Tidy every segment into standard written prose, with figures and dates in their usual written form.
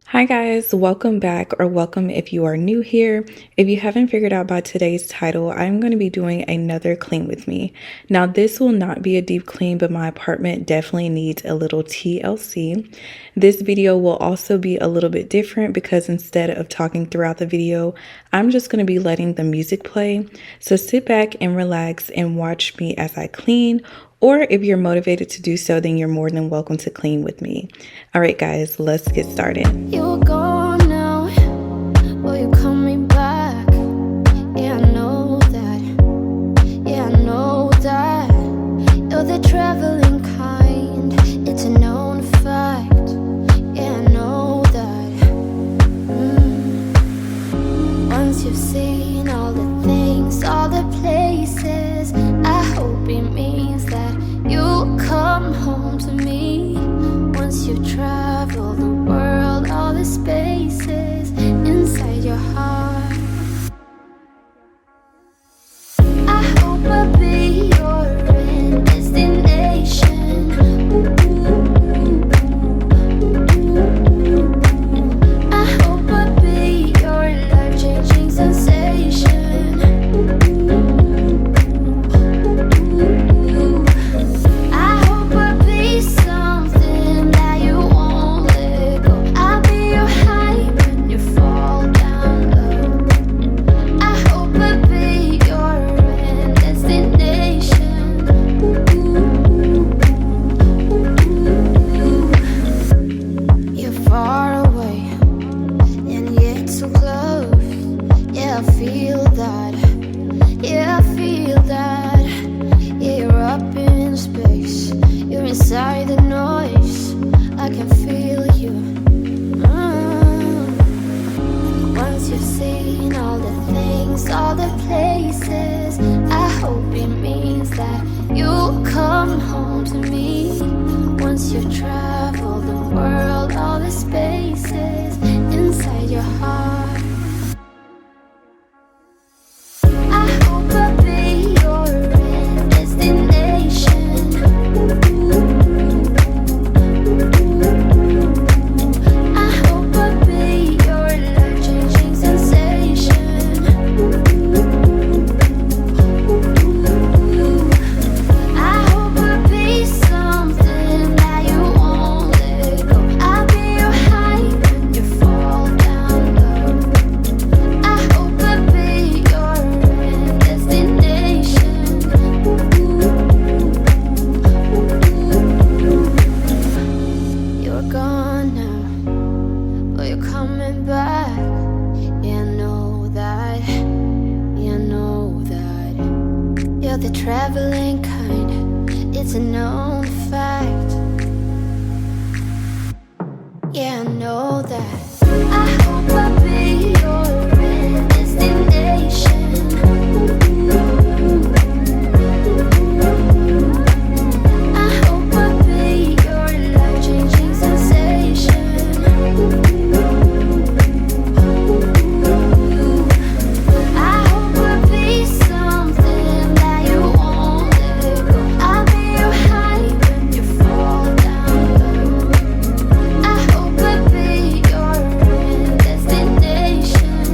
Hi guys, welcome back, or welcome if you are new here. If you haven't figured out by today's title, I'm going to be doing another clean with me. Now this will not be a deep clean, but my apartment definitely needs a little TLC. This video will also be a little bit different because instead of talking throughout the video, I'm just going to be letting the music play. So sit back and relax and watch me as I clean. Or if you're motivated to do so, then you're more than welcome to clean with me. All right, guys, let's get started. You're gone now, but you're coming back. Yeah, I know that. Yeah, I know that. You're the traveling kind. It's a known fact. Yeah, I know that. Once you've seen all the things, all the places, I hope it means that you'll come home to me. Once you've traveled the world, all the spaces inside your heart, I hope I'll be your end destination. I hope I'll be your life-changing sensation. I hope I'll be something that you won't let go. I'll be your high when you fall down low. I hope I'll be your end destination. You're far away and yet so close. Yeah, I feel that. Yeah, I feel that. Yeah, you're up in space. You're inside the noise. I can feel you. Once you've seen all the things, all the places, I hope it means that you'll come home to me. Once you've traveled the world, all the spaces inside your heart, I hope I'll be your end destination. I hope I'll be your life-changing sensation. I hope I'll be something that you won't let go. I'll be your high when you fall down low. I hope I'll be your end destination. You're gone now, but you're coming back. Yeah, I know that. Yeah, I know that. You're the traveling kind. It's a known fact. Yeah, I know that. I hope I'll be your end destination. I hope I'll be your life-changing sensation. I hope I'll be something that you won't let go. I'll be your high when you fall down low. I hope I'll be your end destination.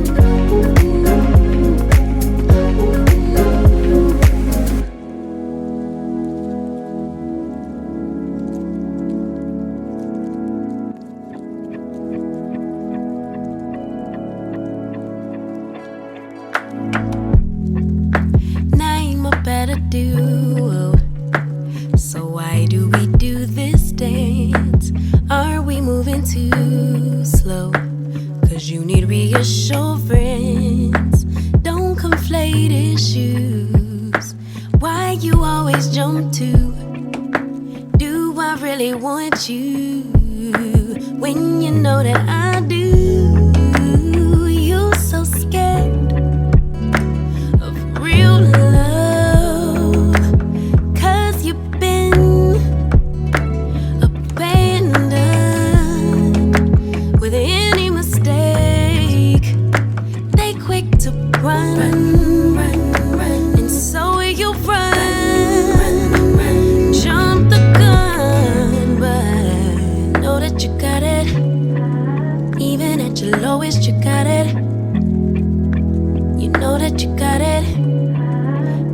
Name a better duo. So why do we do this dance? Are we moving too slow? Cause you need reassurance. Don't conflate issues. Why you always jump to? Do I really want you? When you know that I do. You so scared of real love, 'cause you've been abandoned with any mistake. They quick to run. that you got it.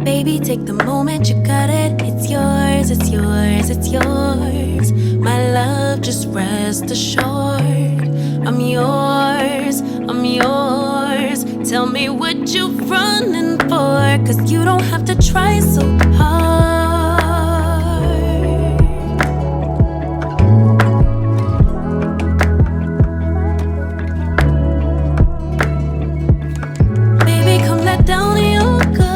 Baby, take the moment, you got it. It's yours, it's yours, it's yours. My love, just rest assured. I'm yours, I'm yours. Tell me what you running for, 'cause you don't have to try so hard. Baby, come let down your guard.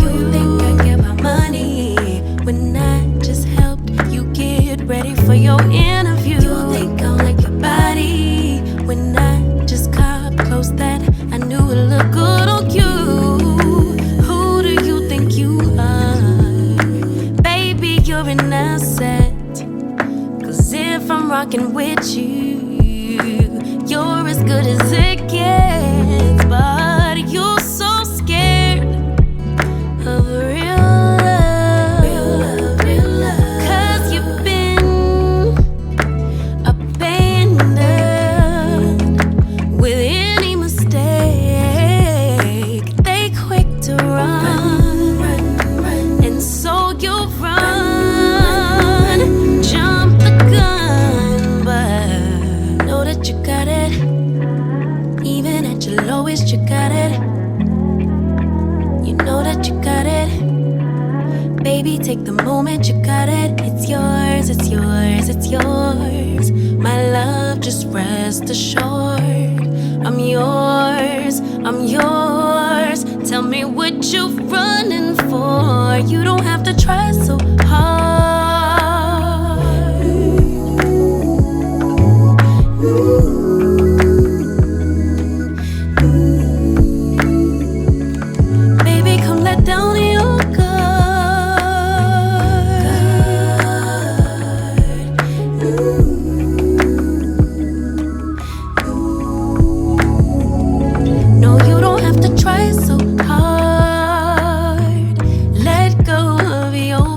You think I care about money when I just helped you get ready for your interview. You think I like your body when I just got close that I knew it looked good on you. Who do you think you are? Baby, you're an asset. 'Cause if I'm rocking with you, you're as good as it gets. But you're so scared of real love. Real love, real love. 'Cause you've been abandoned with any mistake. They quick to run, and so you run. Jump the gun, but know that you got it. Even at your lowest, you got it. You know that you got it. Baby, take the moment, you got it. It's yours, it's yours, it's yours. My love, just rest assured. I'm yours, I'm yours. Tell me what you running for. You don't have to try so hard. Baby, come let down your guard. No, you don't have to try so hard. Let go of your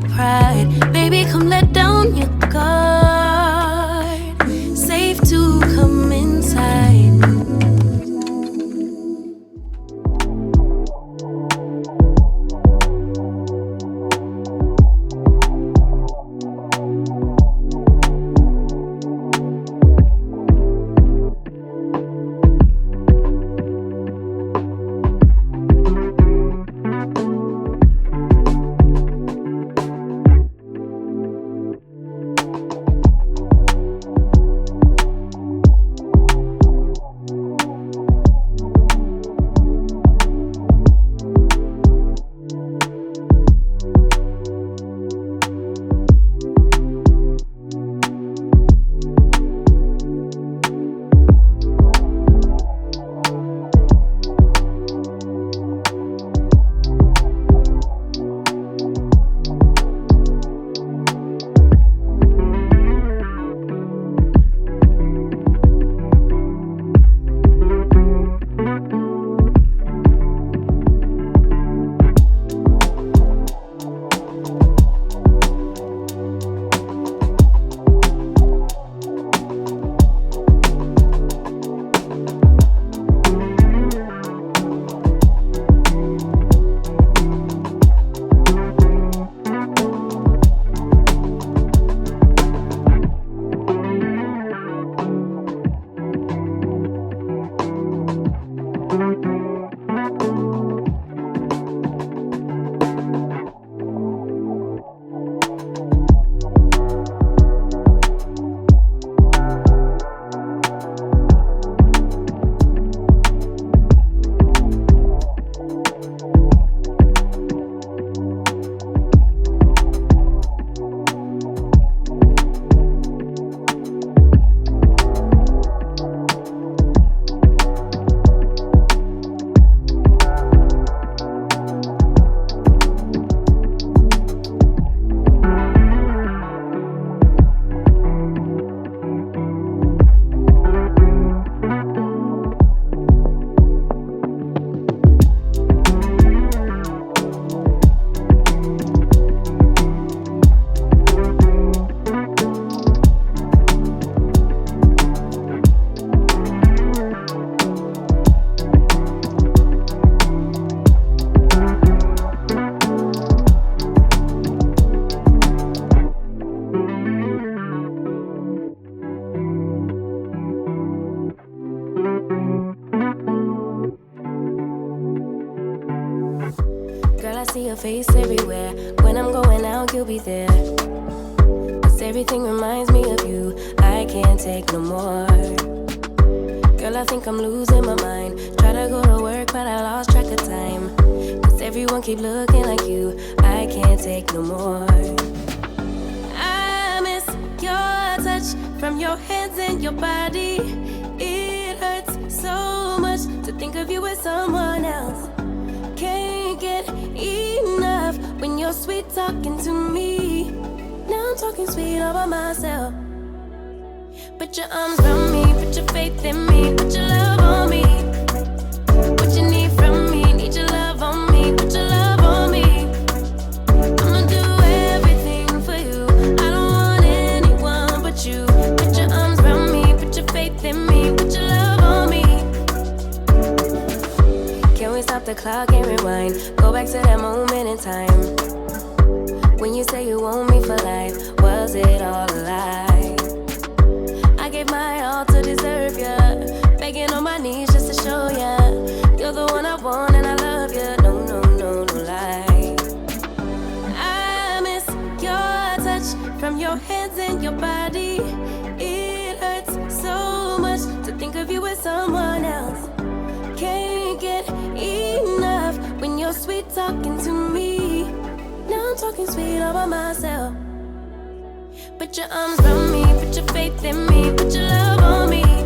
be there. Cause everything reminds me of you. I can't take no more. Girl, I think I'm losing my mind. Try to go to work, but I lost track of time. Cause everyone keep looking like you. I can't take no more. I miss your touch from your hands and your body. It hurts so much to think of you as someone else. Can't get enough when you're sweet talking to me. Now I'm talking sweet all by myself. Put your arms around me, put your faith in me, put your love on me. What you need from me, need your love on me, put your love on me. I'ma do everything for you. I don't want anyone but you. Put your arms around me, put your faith in me, put your love on me. Can we stop the clock and rewind? Go back to that moment in time when you say you want me for life. Was it all a lie? I gave my all to deserve ya, begging on my knees just to show ya you're the one I want and I love ya. No, no, no, no lie. I miss your touch from your hands and your body. It hurts so much to think of you as someone else. Can't get enough when you're sweet talking to me. Now I'm talking sweet all by myself. Put your arms around me, put your faith in me, put your love on me.